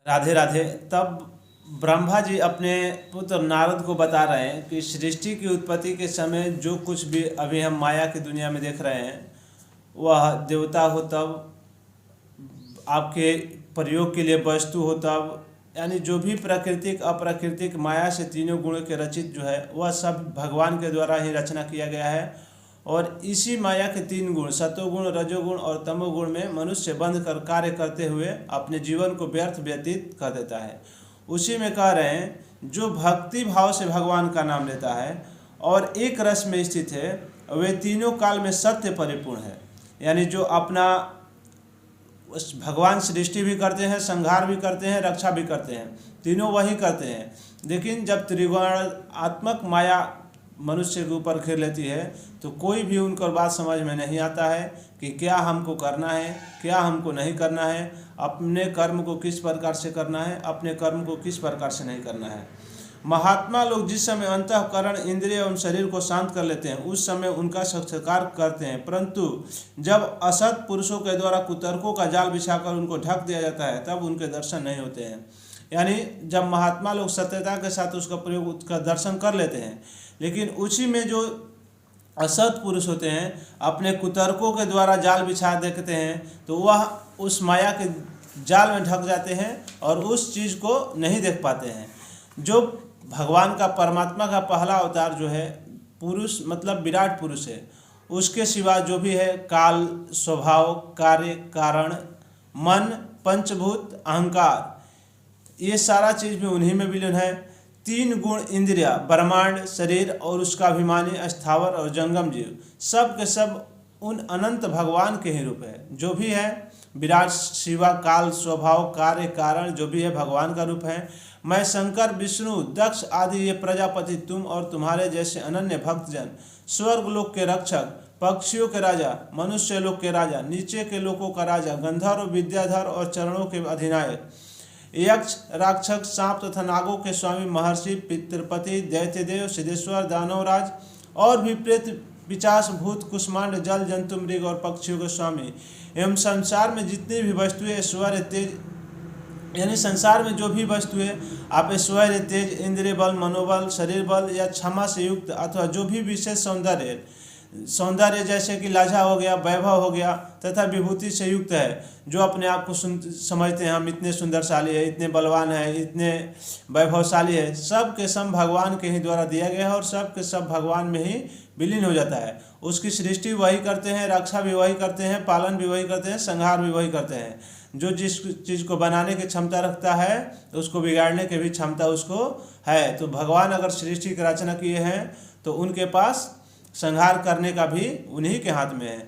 राधे राधे। तब ब्रह्मा जी अपने पुत्र नारद को बता रहे हैं कि सृष्टि की उत्पत्ति के समय जो कुछ भी अभी हम माया की दुनिया में देख रहे हैं, वह देवता हो तब, आपके प्रयोग के लिए वस्तु हो तब, यानी जो भी प्राकृतिक अप्राकृतिक माया से तीनों गुणों के रचित जो है वह सब भगवान के द्वारा ही रचना किया गया है। और इसी माया के तीन गुण सतोगुण, रजोगुण और तमोगुण में मनुष्य बंध कर कार्य करते हुए अपने जीवन को व्यर्थ व्यतीत कर देता है। उसी में कह रहे हैं जो भक्ति भाव से भगवान का नाम लेता है और एक रस में स्थित है, वे तीनों काल में सत्य परिपूर्ण है। यानी जो अपना उस भगवान सृष्टि भी करते हैं, संहार भी करते हैं, रक्षा भी करते हैं, तीनों वही करते हैं। लेकिन जब त्रिगुणात्मक माया मनुष्य के ऊपर घेर लेती है तो कोई भी उनका बात समझ में नहीं आता है कि क्या हमको करना है, क्या हमको नहीं करना है, अपने कर्म को किस प्रकार से करना है, अपने कर्म को किस प्रकार से नहीं करना है। महात्मा लोग जिस समय अंतःकरण, इंद्रिय एवं शरीर को शांत कर लेते हैं उस समय उनका साक्षात्कार करते हैं, परंतु जब असत पुरुषों के द्वारा कुतर्कों का जाल बिछाकर उनको ढक दिया जाता है तब उनके दर्शन नहीं होते हैं। यानी जब महात्मा लोग सत्यता के साथ उसका प्रयोग, उसका दर्शन कर लेते हैं, लेकिन उसी में जो असत पुरुष होते हैं अपने कुतर्कों के द्वारा जाल बिछा देते हैं तो वह उस माया के जाल में ढक जाते हैं और उस चीज़ को नहीं देख पाते हैं। जो भगवान का, परमात्मा का पहला अवतार जो है पुरुष, मतलब विराट पुरुष है, उसके सिवा जो भी है काल, स्वभाव, कार्य, कारण, मन, पंचभूत, अहंकार, ये सारा चीज़ भी उन्हीं में विलीन है। तीन गुण इंद्रिया, ब्रह्मांड, शरीर और उसका अभिमानी स्थावर और जंगम जीव, सब के सब उन अनंत भगवान के ही रूप है। जो भी है विराट, शिवा, काल, स्वभाव, कार्य, कारण, जो भी है भगवान का रूप है। मैं शंकर, विष्णु, दक्ष आदि ये प्रजापति, तुम और तुम्हारे जैसे अनन्य भक्तजन, स्वर्ग लोक के रक्षक, पक्षियों के राजा, मनुष्य लोक के राजा, नीचे के लोकों का राजा, गंधर्व, विद्याधर और चरणों के अधिनायक, यक्ष, राक्षस, सांप तथा नागों के स्वामी, महर्षि, पितृपति, दैत्यदेव, सिद्धेश्वर, दानवराज और भी प्रेत, पिशाच, भूत, कुष्मांड, जल जंतु, मृग और पक्षियों के स्वामी एवं संसार में जितनी भी वस्तुएं ऐश्वर्य, तेज, यानी संसार में जो भी वस्तुएं आप ऐश्वर्य, तेज, इंद्रिय बल, मनोबल, शरीर बल या क्षमा से युक्त अथवा जो भी विशेष सौंदर्य जैसे कि लाजा हो गया, वैभव हो गया तथा विभूति से युक्त है, जो अपने आप को समझते हैं हम इतने सुंदरशाली है, इतने बलवान है, इतने वैभवशाली है, सब के सब भगवान के ही द्वारा दिया गया है और सब के सब भगवान में ही विलीन हो जाता है। उसकी सृष्टि वही करते हैं, रक्षा भी वही करते हैं, पालन भी वही करते हैं, संहार भी वही करते हैं। जो जिस चीज़ को बनाने की क्षमता रखता है उसको बिगाड़ने की भी क्षमता उसको है। तो भगवान अगर सृष्टि की रचना किए हैं तो उनके पास संहार करने का भी उन्हीं के हाथ में है।